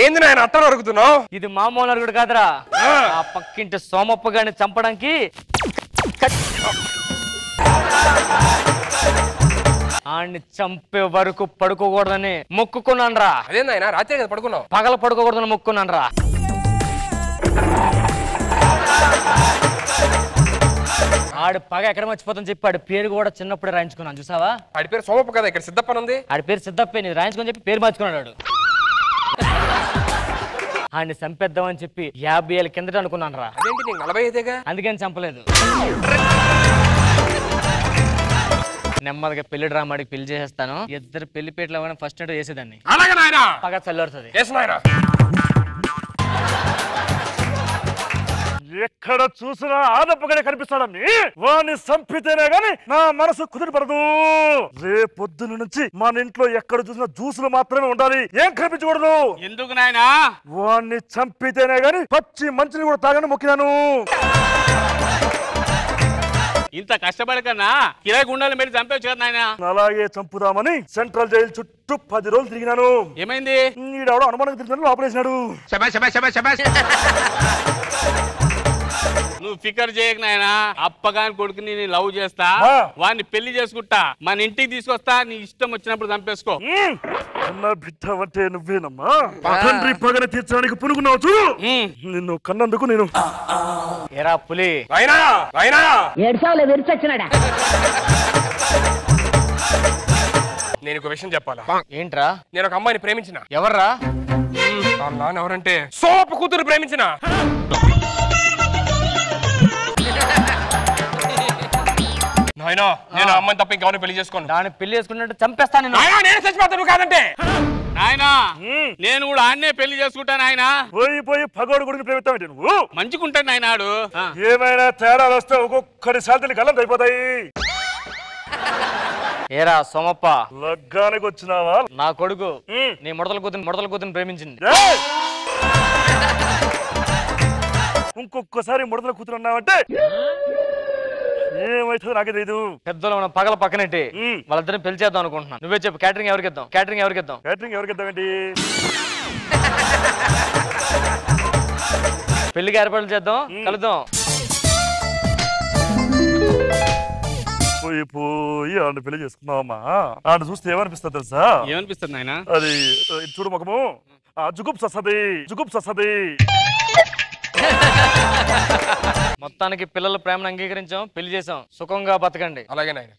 ఏంది నాయన అట్ట నరుకుతున్నావు? ఇది మామూలు నరుగుడు కాదురా, ఆ పక్కింటి సోమప్ప గారిని చంపడానికి ఆడిని చంపే వరకు పడుకోకూడదని మొక్కుకున్నాను రా. అదేంది రాత్రి కదా పడుకున్నావు? పగల పడుకోకూడదని మొక్కున్నాను రా. ఆడి పగ ఎక్కడ మర్చిపోతాను చెప్పి ఆడి పేరు కూడా చిన్నప్పుడే రాయించుకున్నాను చూసావా. ఆడి పేరు సోమప్ప కదా, ఇక్కడ సిద్ధప్పని ఉంది. ఆడి పేరు సిద్ధప్పే, నీది రాయించుకొని చెప్పి పేరు మార్చుకున్నాడు. ఆడిని చంపేద్దామని చెప్పి 50 ఏళ్ళ కిందట అనుకున్నాను రా. అదేంటి నీకు 45 అందుకని చంపలేదు. నెమ్మదిగా పెళ్లి డ్రామాడికి పెళ్లి చేసేస్తాను. ఇద్దరు పెళ్లి పేట్లు అవన్నీ ఫస్ట్ నైట్ చేసేదాన్ని. పగ చల్లరుతుంది. ఎక్కడ చూసినా ఆదప్పగానే కనిపిస్తాడని వాడిని చంపితేనే గాని నా మనసు కుదిరిపడదు. రేపొద్దున నుంచి మన ఇంట్లో ఎక్కడ చూసినా జ్యూసులు మాత్రమే ఉండాలి, ఏం కనిపించకూడదు. ఎందుకు నాయనా? వాడిని చంపితేనే గాని పచ్చి మంచిని కూడా తాగని మొక్కినాను. ఇంత కష్టపడకన్నా కిరాయి గుండాలు మీరు చంపేచ్చు కదా నాయన. అలాగే చంపుదామని సెంట్రల్ జైలు చుట్టూ 10 రోజులు తిరిగినాను. ఏమైంది? ఈడెవడో అనుమానం తిరిగినాను, లోపలేసినాడు. నువ్వు ఫికర్ చేయక నాయనా, అప్పగాని కొడుకుని నేను లవ్ చేస్తా, వాడిని పెళ్లి చేసుకుంటా, మన ఇంటికి తీసుకొస్తా, నీ ఇష్టం వచ్చినప్పుడు చంపేసుకో. నా బిడ్డ అంటే నువ్వేనమ్మా. తండ్రి పగని తీర్చడానికి పునుకున్నావు చూడు. నిన్ను కన్నందుకు నేను ఎరా పులి నేను ఒక విషయం చెప్పాలా? ఏంట్రా? నేను ఒక అమ్మాయిని ప్రేమించిన. ఎవర్రా? నాన్న ఎవరంటే సోమప్ప కూతురు ప్రేమించిన. నాయనా నేను అమ్మాయిని తప్ప ఇంకెవరిని పెళ్లి చేసుకోను. దాన్ని పెళ్లి చేసుకున్నట్టు చంపేస్తాను. నేను చచ్చిపోతాను కాదంటే. నాయనా నేను కూడా ఆన్నే పెళ్లి చేసుకుంటాను. ఆయన పోయి పగోడు గుడిని ప్రేమిస్తావు నువ్వు. మంచిగుంటాడు నాయనాడు. ఏమైనా తేడాలు వస్తే ఒక్కొక్కటి శాంతిని గల్లం అయిపోతాయి. ఏరా సోమప్ప, లగ్గానికి వచ్చినావా? నా కొడుకు నీ ముడతల కూతురు ప్రేమించింది. ఇంకొకసారి ముడతల కూతురు అన్నావంటే ఏమైతుందో నాకే తెలీదు. పెద్దలు మనం పగల పక్కనెట్టి వాళ్ళిద్దరిని పెళ్లి చేద్దాం అనుకుంటున్నాను. నువ్వే చెప్పు, క్యాటరింగ్ ఎవరికి ఇద్దాం? క్యాటరింగ్ ఎవరికి ఇద్దామేంటి? పెళ్లికి ఏర్పాట్లు చేద్దాం, కలుద్దాం. పోయి ఆడ పెళ్లి చేసుకున్నావమ్మా. ఆడ చూస్తే ఏమనిపిస్తుంది తెలుసా? ఏమనిపిస్తుంది నాయన? అది చూడు ముఖము జుగుప్సది. మొత్తానికి పిల్లల ప్రేమను అంగీకరించాం, పెళ్లి చేసాం, సుఖంగా బతకండి. అలాగే నాయన.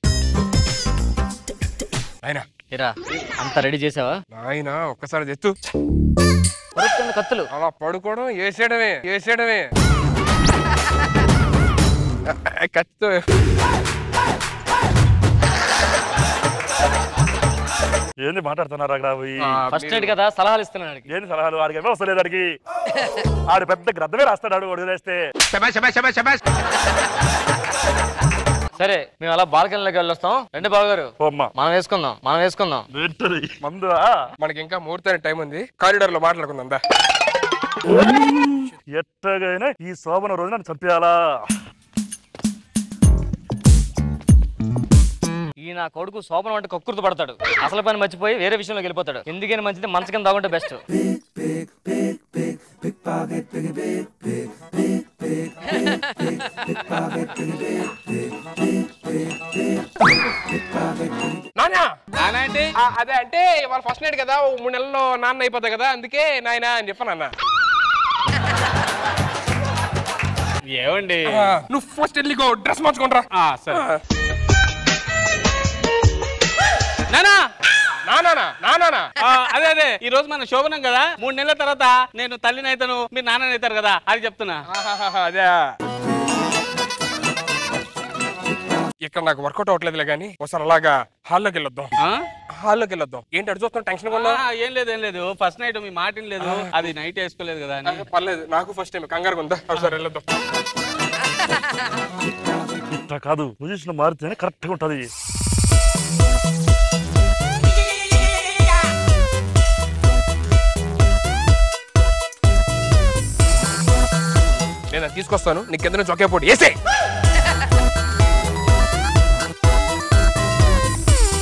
ఇరా అంత రెడీ చేసావా? నాయన ఒక్కసారి తెత్తు. కత్తులు అలా పడుకోవడం వేసేయడమే కత్తితో. ఏంది మాట్లాడుతున్నారు అక్కడ? ఫస్ట్ నైట్ కదా, సలహాలు ఇస్తున్నాడు. ఏంటి సలహాలు? ఆడికి వస్తలేదు. ఆడికి ఆడు పెద్ద గ్రద్దమే రాస్తాడు వదిలేస్తే. సరే మేము అలా బాల్కనీలోకి వెళ్ళొస్తాం. రండి బావగారు, మనం వేసుకుందాం. మనకి ఇంకా ముహూర్తానికి టైం ఉంది, కారిడార్ లో మాట్లాడుకుందా. ఎట్టగైనా ఈ శోభన రోజు నన్ను చంపేయాలా? ఈ నా కొడుకు శోభనం అంటే కక్కుర్తి పడతాడు, అసలు పని మర్చిపోయి వేరే విషయంలోకి వెళ్ళిపోతాడు. ఎందుకని మంచిది మనసు కింద తాగుంటే బెస్ట్. అదే అంటే వాళ్ళ ఫస్ట్ నైట్ కదా, 3 నెలల్లో నాన్న అయిపోతాయి కదా, అందుకే నాయన అని చెప్పాను అన్న. ఏమండి నువ్వు ఫస్ట్ వెళ్ళిగో డ్రెస్ మార్చుకుంటా. సరే అదే ఈ రోజు మన శోభనం కదా, 3 నెలల తర్వాత నేను తల్లిని అవుతాను, మీరు నాన్న అవుతారు కదా, అది చెప్తున్నా. అదే ఇక్కడ నాకు వర్కౌట్ అవ్వట్లేదులే కానీ ఒకసారి అలాగా హాల్లోకి వెళ్ళొద్దాం. ఏంటి అడు చూస్తాం టెన్షన్ కొన్నా? ఏం లేదు ఫస్ట్ నైట్ మీ మాట లేదు, అది నైట్ వేసుకోలేదు కదా. పర్లేదు, నాకు ఫస్ట్ టైం కంగారు ఉందా. ఒకసారి వెళ్ళొద్దాం. ఇట్లా కాదు, పొజిషన్ మారితేనే కరెక్ట్ గా ఉంటది. నేను తీసుకొస్తాను, నీకు కింద నుంచి ఒకే పోటీ వేసే.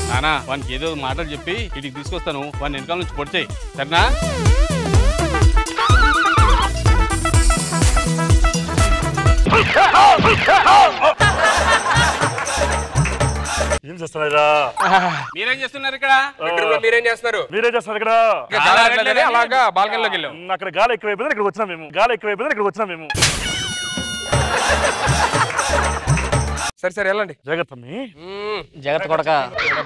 నానా వానికి ఏదో మాటలు చెప్పి ఇటుకి తీసుకొస్తాను, వాడిని వెనకాల నుంచి పొడిచేయి, సరేనా? ఏం చేస్తున్నారా? మీరేం చేస్తున్నారు ఇక్కడ? మీరేం చేస్తున్నారు? మీరేం చేస్తున్నారు ఇక్కడ? అలాగా బాల్కనీలోకి వెళ్ళాం. అక్కడ గాలి ఎక్కువైపోయింది, ఇక్కడికి వచ్చినా మేము. గాలి ఎక్కువైపోయింది, ఇక్కడికి వచ్చినా మేము. సరే సరే వెళ్ళండి. జాగ్రత్త జాగ్రత్త కొడక.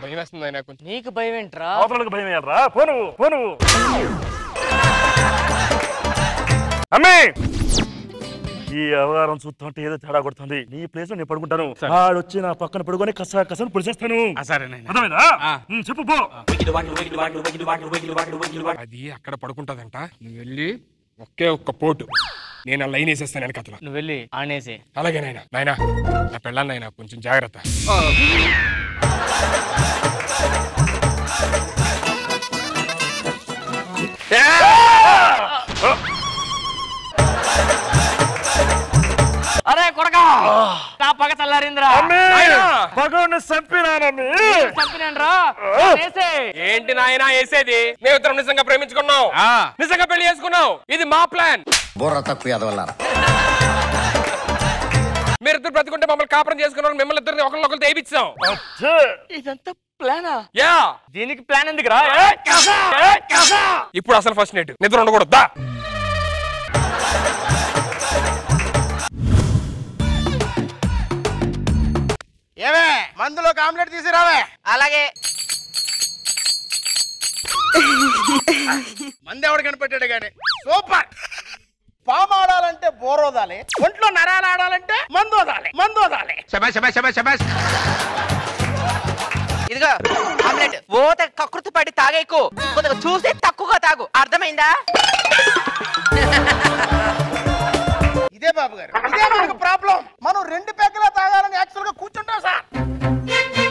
భయం వేస్తుంది ఆయన కొంచెం. నీకు భయం ఏంట్రా? అవతలకు భయం వేయాలరా? పోను పోను. అమ్మే ఈ వ్యవహారం చూస్తుంటే ఏదో తేడా కొడుతుంది. నీ ప్లేస్ లో నేను పడుకుంటాను, ఆడొచ్చి నా పక్కన పడుకొని కసా కసను పొడిచేస్తాను. అర్థమైందా? చెప్పు పో. అది అక్కడ పడుకుంటదంట. నువ్వు వెళ్ళి ఒకే ఒక్క పోటు నేను లైన్ వేసేస్తాను వెనక కథలో. నువ్వు వెళ్ళి ఆనేసి. అలాగే నాయనా. నాయనా నా పెళ్ళాను నాయనా, కొంచెం జాగ్రత్త. అరే కొడకా, నా పగ చల్లారిందిరా. పగని చంపినానని చంపినాన్రా. ఏంటి నాయనా వేసేది? మేమిద్దరం నిజంగా ప్రేమించుకున్నావు, నిజంగా పెళ్లి చేసుకున్నావు. ఇది మా ప్లాన్. బుర్ర తక్కువ ఎదవల్లారా. మీరిద్దరు బ్రతుకుంటే మమ్మల్ని కాపురం చేసుకున్నారు, మిమ్మల్ని ఇద్దరిని ఒకరినొకరు తెయిపించాం. ఇదంతా ప్లానా? యా. దీనికి ప్లాన్ ఎందుకురా? ఇప్పుడు అసలు ఫస్ట్ నైట్ నిద్ర ఉండకూడదా? ఏమే మందులో ఆమ్లెట్ తీసిరావే. అలాగే. మంది ఎవడు కనిపెట్టాడు గాని. సూపర్. పాము ఆడాలంటే బోరోదాలి, ఒంట్లో నరాలు ఆడాలంటే మందోదాలి. ఇదిగో ఆమ్లెట్. ఓత కకృతి పడి తాగేకు, కొద్దిగా చూసి తక్కువగా తాగు. అర్థమైందా? ఇదే బాబు గారు, ఇదే మనకు ప్రాబ్లం. మనం 2 పెగ్గలా తాగాలని యాక్చువల్ గా కూర్చుంటాం సార్.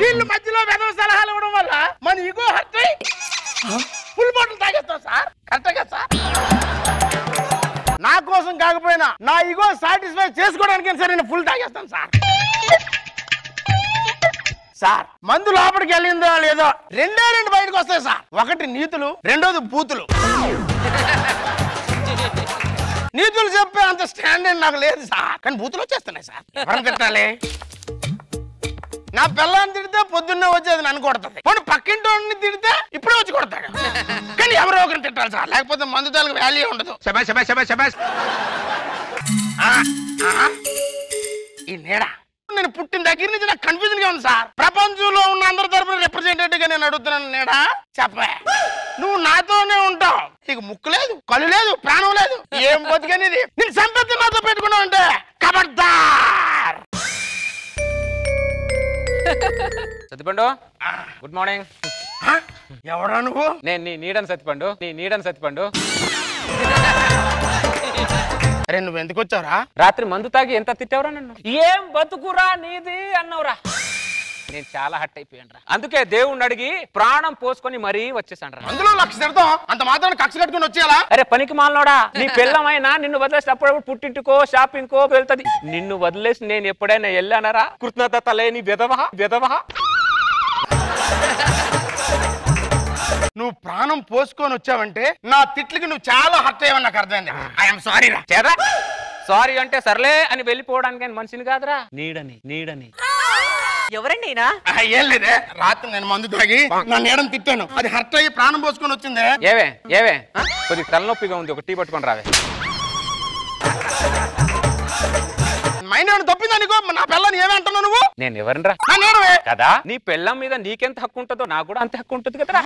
వీళ్ళు మధ్యలో వెదవ సలహాలు ఇవ్వడం వల్ల మన ఇగో హర్ట్ అయి ఫుల్ బాటిల్ తాగేస్తాం సార్. కరెక్ట్గా సార్? నా కోసం కాకపోయినా నా ఇగో సాటిస్ఫై చేసుకోవడానికి సరే నేను ఫుల్ తాగేస్తాను సార్. సార్ మందు లోపలికి వెళ్ళిందో లేదో 2 బయటకు వస్తాయి సార్. ఒకటి నీతులు, రెండోది బూతులు. నీతులు చెప్పే అంత స్టాండర్డ్ నాకు లేదు సార్, కానీ బూతులు వచ్చేస్తున్నాయి సార్. ఎవరిని తిట్టాలి? నా పిల్లని తిడితే పొద్దున్నే వచ్చేది నన్ను కొడుతుంది. పోనీ పక్కింటి తిడితే ఇప్పుడే వచ్చి కొడతాడు. కానీ ఎవరో ఒకరిని తిట్టాలి సార్, లేకపోతే మందు తాలకు వాల్యూ ఉండదు. ఈ నీడ నేను పుట్టిన దగ్గర నుంచి నాకు కన్ఫ్యూజన్ గా ఉంది సార్. ప్రపంచంలో ఉన్న అందరి తరపున రిప్రజెంటేటివ్ గా నేను అడుగుతున్నాను. నీడ చెప్పే, నువ్వు నాతోనే ఉంటావు, నీకు ముక్కు లేదు, కళ్ళు లేదు, ప్రాణం లేదు, ఏం బతుకనేది. నేను సంపత్తి నాతో పెట్టుకున్నావు అంటే ఖబర్దార్. Sattipandu, good morning. ఎవడా నువ్వు? నేను నీ నీడని సత్తిపండు. అరే నువ్వు ఎందుకు వచ్చావురా? రాత్రి మందు తాగి ఎంత తిట్టావురా నన్ను? ఏం బతుకురా నీది అన్నావురా. నేను చాలా హట్ అయిపోయాను రా. అందుకే దేవుణ్ణి అడిగి ప్రాణం పోసుకొని మరీ వచ్చేసాను రా. అందులో లక్ష తిడతాం, అంత మాత్రం కక్ష కట్టుకుని వచ్చేయాలా? అరే పనికి మాలనోడా, నీ పిల్లమైనా నిన్ను వదిలేసి అప్పుడప్పుడు పుట్టింటికో షాపింగ్ కో వెళ్తది. నిన్ను వదిలేసి నేను ఎప్పుడైనా వెళ్ళానరా? కృతజ్ఞత లేని విధవ. నువ్వు ప్రాణం పోసుకొని వచ్చావంటే నా తిట్లకి నువ్వు చాలా హర్ట్ అయ్యావని నాకు అర్థమైంది. ఐఎమ్ సారీ రా. చేదా సారీ అంటే సర్లే అని వెళ్ళిపోవడానికి మనిషిని కాదురా, నీడని. ఎవరండి? ఏం లేదే, రాత్రి నేను మందు తాగి నా నీడని తిట్టాను, అది హర్ట్ అయ్యి ప్రాణం పోసుకొని వచ్చిందే. ఏవే కొద్దిగా తలనొప్పిగా ఉంది, ఒక టీ పట్టుకొని రావే. మైండ్ ఏమైనా తప్పిందా నీకు? నా పిల్లని ఏమంటున్నావు నువ్వు? నేను ఎవరినరా? నా నీడవే కదా. నీ పిల్లం మీద నీకెంత హక్కు ఉంటుందో నాకు కూడా అంత హక్కు ఉంటుంది కదరా.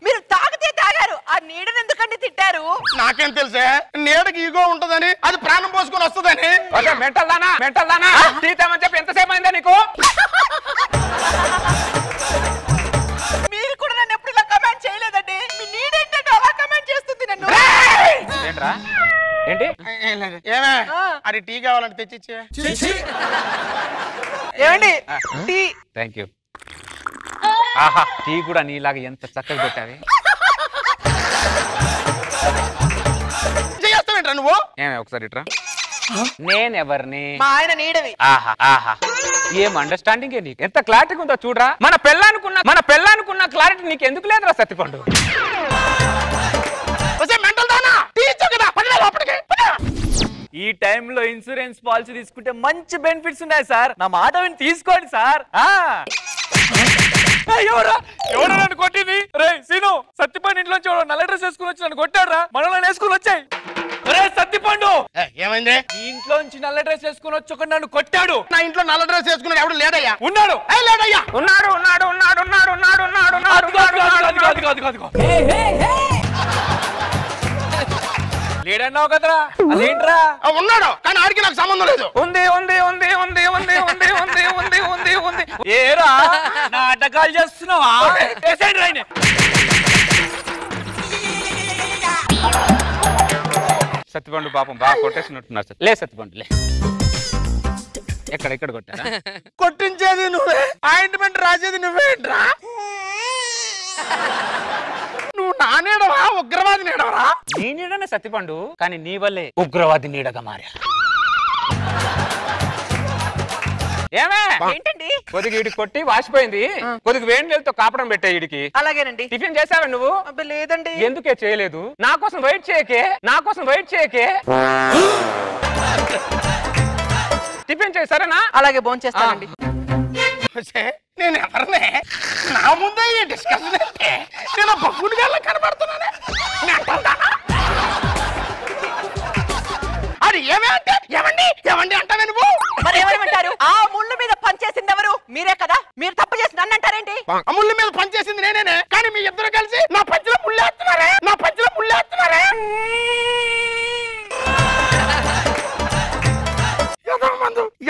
మీరు తాగితే తాగారు, ఆ నీడని ఎందుకండి తిట్టారు? నాకేం తెలుసే, నీడకి ఈగో ఉంటదని, అది ప్రాణం పోసుకొని వస్తుందని. మెంటల్ దానా తీతామని చెప్పి ఎంతసేపు అయిందా నీకు? మీరు కూడా నన్ను ఎప్పుడు ఇలా కమెంట్ చేయలేదండి. మీ నీడేంటంటే అలా కమెంట్ చేస్తుంది నన్ను. ఏంట్రా? ఏంటి? ఏమే అది టీ కావాలంటే తెచ్చిచ్చే. ఏమండి టీ? Thank you. ఆహా, టీ కూడా నీలాగా ఎంత చక్కగా పెట్టావి. చేస్తావేంట్రా నువ్వు? ఏమే ఒకసారి ఇట్రా. నేనెవరిని? మా ఆయన నీడవి. ఆహా ఏం అండర్స్టాండింగ్ నీకు, ఎంత క్లారిటీ ఉందో చూడరా. మన పెళ్ళానుకున్న క్లారిటీ నీకు ఎందుకు లేదురా సత్తిపండు? మెంటల్ దానా టీ ఇచ్చావు కదా, పక్కన లోపలికి. ఈ టైంలో ఇన్సూరెన్స్ పాలసీ తీసుకుంటే మంచి బెనిఫిట్స్ ఉన్నాయి సార్. నా మాట విని తీసుకోండి సార్. ఎవరా నన్ను కొట్టింది? రే సీను, సత్తిపండు ఇంట్లోంచి నల్ల డ్రెస్ వేసుకుని వచ్చి నన్ను కొట్టాడు. మనలో వేసుకుని వచ్చాయి. రే సత్తిపండు, ఏమైంది? నీ ఇంట్లోంచి నల్ల డ్రెస్ వేసుకుని వచ్చి ఒక నన్ను కొట్టాడు. నా ఇంట్లో నల్ల డ్రెస్ వేసుకున్నాడు ఎవడు లేడయ్యా? ఉన్నాడు. లేడయ్యా? ఉన్నాడు ఉన్నాడు ఉన్నాడు ఉన్నాడు ఉన్నాడు ఉన్నాడు ఉన్నాడు. లేడన్నావు కదరా, అదేంట్రా? ఉన్నాడు, కానీ ఆడికి నాకు సంబంధం లేదు. ఉంది ఉంది ఉంది ఉంది ఉంది ఉంది ఉంది ఉంది ఉంది ఉంది. ఏరా నాటకాలు చేస్తున్నావా? సత్తిపండు పాపం బాగా కొట్టేసినట్టున్నారు సార్. లే సత్తిపండు లే. ఎక్కడ కొట్టారా? కొట్టించేది నువ్వే, ఆయింట్మెంట్ రాసేది నువ్వేంట్రా? నువ్వు నా నీడవా ఉగ్రవాది నీడవరా? నీ నీడనే సత్తిపండు, కానీ నీ వల్లే ఉగ్రవాది నీడగా మారా. ఏమే ఏంటండి? కొద్దిగా ఇడికి కొట్టి వాసిపోయింది. కొద్దిగా వేడి నీళ్ళతో కాపడం పెట్టే ఇడికి. అలాగేనండి. టిఫిన్ చేసావా నువ్వు? లేదండి. ఎందుకే చేయలేదు? నా కోసం వెయిట్ చేయకే. టిఫిన్ చేయి సరేనా? అలాగే భోంచేస్తానండి. నేను ఎవరినే నా ముందే ఈ డిస్కషన్ అంటే నేను బొగ్గునిగా కనబడుతున్నానే. అది ఏమంటే ఏమండి అంటావే నువ్వు? మరి ఏమంటారు? ఆ ముళ్ళు మీద పనిచేసింది ఎవరు? మీరే కదా. మీరు తప్పు చేసి నన్ను అంటారేంటి? ఆ ముళ్ళు మీద పనిచేసింది నేనే, కానీ మీ ఇద్దరు కలిసి నా పంచులో ముళ్ళేస్తున్నారే.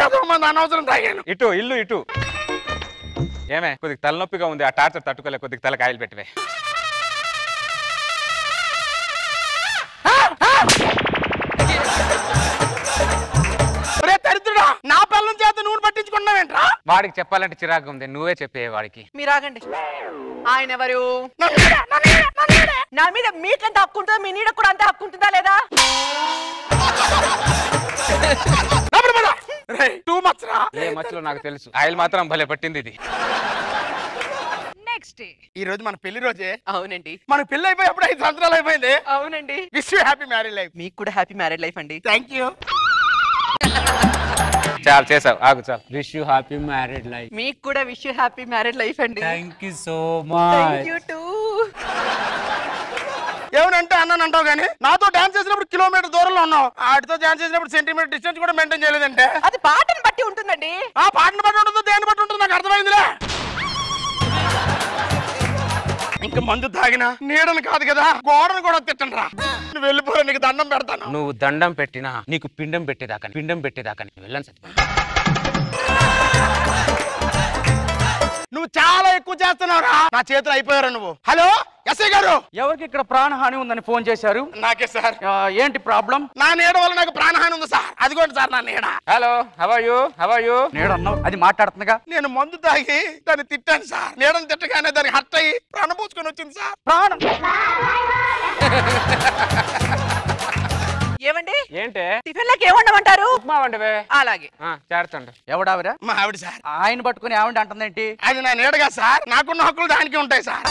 ఏదో మంది అనవసరం తాగాను. ఇటు ఏమే కొద్దిగా తలనొప్పిగా ఉంది. ఆ టార్చర్ తట్టుకోలే. కొద్దిగా తల కాయలు పెట్టవే. దరిద్రుడా, నా పిల్లల చేత నువ్వు పట్టించుకున్నావేంట్రా? వాడికి చెప్పాలంటే చిరాకు ఉంది. నువ్వే చెప్పే వాడికి. మీరు ఆగండి. ఆయన ఎవరు? నా మీద మీకెంత హక్కు ఉంటుందో మీ నీడ కూడా అంత హక్కు ఉంటుందా లేదా? ఏ మచ్చలో నాకు తెలుసు. ఆయిల్ మాత్రం భలే పట్టింది ఇది. ఈ రోజు మన పెళ్లి రోజే. అవునండి. మన పెళ్లి అయిపోయి అప్పుడు 5 సంవత్సరాలు అయిపోయింది. అవునండి. Wish you happy married life. మీకు కూడా హ్యాపీ మ్యారేడ్ లైఫ్ అండి. Thank you. చాలు చేసావు, ఆగు చాలు. Wish you happy married life. మీకు కూడా wish you happy married life అండి. Thank you so much. Thank you too. ఏమనంటే అన్నాను అంటావు కానీ నాతో డాన్స్ చేసినప్పుడు కిలోమీటర్ దూరంలో ఉన్నావు. ఆడితో డాన్స్ చేసినప్పుడు సెంటీమీటర్ డిస్టెన్స్ కూడా మెయింటైన్ చేయలేదంటే అది పాటను బట్టి ఉంటుందండి. ఆ పాటను బట్టి ఉంటుందో దేని బట్టి ఉంటుంది నాకు అర్థమైందిలే. ఇంకా మందు తాగినా నీడను కాదు కదా, గోడను కూడా తిట్టను రా. నువ్వు వెళ్ళిపోరా, నీకు దండం పెడతాను. నువ్వు దండం పెట్టినా నీకు పిండం పెట్టేదాకా వెళ్ళను సత్తిపండు. నువ్వు చాలా ఎక్కువ చేస్తున్నావురా. నా చేతులు అయిపోయారా నువ్వు. హలో ఎస్ఐ గారు, ఎవరికి ఇక్కడ ప్రాణహాని ఉందని ఫోన్ చేశారు? నాకే సార్. ఏంటి ప్రాబ్లం? నా నీడ వల్ల నాకు ప్రాణహాని ఉంది సార్. అదిగోండి సార్ నా నీడ. Hello how are you? నీడ అన్నావు, అది మాట్లాడుతుందిగా. నేను మందు తాగి దాన్ని తిట్టాను సార్. నీడను తిట్టగానే దానికి హర్ట్ అయ్యి ప్రాణం పోసుకొని వచ్చింది సార్. ప్రాణం ఏమండి? ఏంటే టిఫిన్ లకి ఏమండమంటారు? ఉప్మా వండవే. అలాగే. చేర్చండి. ఎవడావిరా? మా ఆవిడ సార్. ఆయన పట్టుకుని ఆవిడ అంటుందేంటి? అది నా నీడగా సార్. నాకున్న హక్కులు దానికి ఉంటాయి సార్.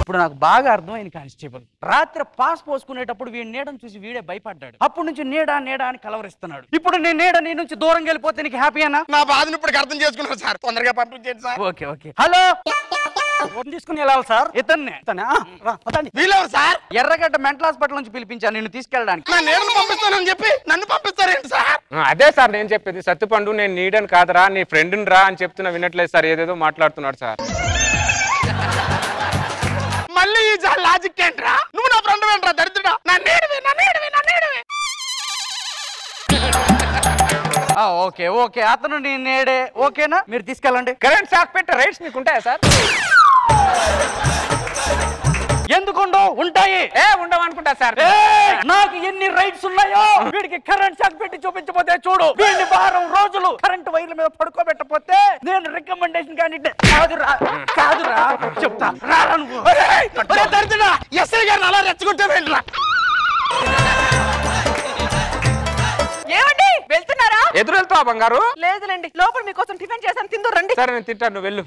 ఇప్పుడు నాకు బాగా అర్థమైంది కానిస్టేబుల్. రాత్రి పాస్ పోసుకునేటప్పుడు వీడి నీడను చూసి వీడే భయపడ్డాడు. అప్పటి నుంచి నీడ అని కలవరిస్తున్నాడు. ఇప్పుడు నీ నీడ నీ నుంచి దూరం వెళ్ళిపోతే నీకు హ్యాపీ అన్నా? నా బాధను ఇప్పుడు అర్థం చేసుకున్నాను సార్. తొందరగా పంపించండి సార్. ఓకే. హలో, తీసుకుని వెళ్ళాలి సార్. ఇతన్ని వీళ్ళెవరు సార్? ఎర్రగడ్డ మెంటల్ హాస్పిటల్ నుంచి పిలిపించాను నిన్ను తీసుకెళ్ళడానికి. నా నీడను పంపిస్తానని చెప్పి నన్ను పంపిస్తారేంటి సార్? అదే సార్ నేను చెప్పేది. సత్తిపండు నేను నీడని కాదరా, నీ ఫ్రెండ్ని రా అని చెప్తున్నా వినట్లేదు సార్. ఏదేదో మాట్లాడుతున్నాడు సార్. మళ్ళీ ఈ లాజిక్ ఏంట్రా? నువ్వు నా ఫ్రెండ్ ఏంట్రా దరిద్రుడా? నా నీడవే. ఓకే అతను నీ నేడే. ఓకేనా? మీరు తీసుకెళ్ళండి. కరెంట్ షాక్ పెట్టే రైట్స్ మీకు ఉంటాయా సార్? ఎందుకుండవు? ఉంటాయి. ఉండవనుకుంటా సార్. నాకు ఎన్ని రైట్స్ ఉన్నాయో వీడికి కరెంట్ షాక్ పెట్టి చూపించబోతే చూడు. వీడిని వారం రోజులు కరెంట్ వైర్ల మీద పడుకోబెట్టపోతే నేను రికమెండేషన్ కానీ కాదురా చెప్తా. రారా నువ్వు. దరిద్రుడా, ఎస్ఐ గారిని అలా రెచ్చగొట్టావేంట్రా? ఏమండి వెళ్తున్నారా? ఎదురు వెళ్తావా బంగారు? లేదులేండి, లోపల మీకోసం టిఫిన్ చేశాను, తిందు రండి. సరే నేను తింటాను, నువ్వు వెళ్ళు.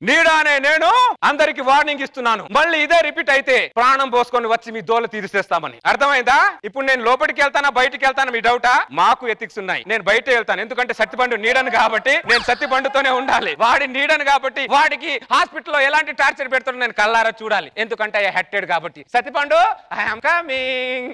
నీడానే నేను అందరికి వార్నింగ్ ఇస్తున్నాను, మళ్ళీ ఇదే రిపీట్ అయితే ప్రాణం పోసుకొని వచ్చి మీ దోల తీర్చేస్తామని. అర్థమైందా? ఇప్పుడు నేను లోపలికి వెళ్తానా బయటికి వెళ్తానా మీ డౌటా? మాకు ఎథిక్స్ ఉన్నాయి, నేను బయట వెళ్తాను. ఎందుకంటే సత్తిపండు నీడను కాబట్టి నేను సత్తిపండుతోనే ఉండాలి. వాడి నీడను కాబట్టి వాడికి హాస్పిటల్లో ఎలాంటి టార్చర్ పెడుతున్నా నేను కల్లారా చూడాలి. ఎందుకంటే ఐ హెట్టెడ్ కాబట్టి. Sattipandu I am coming.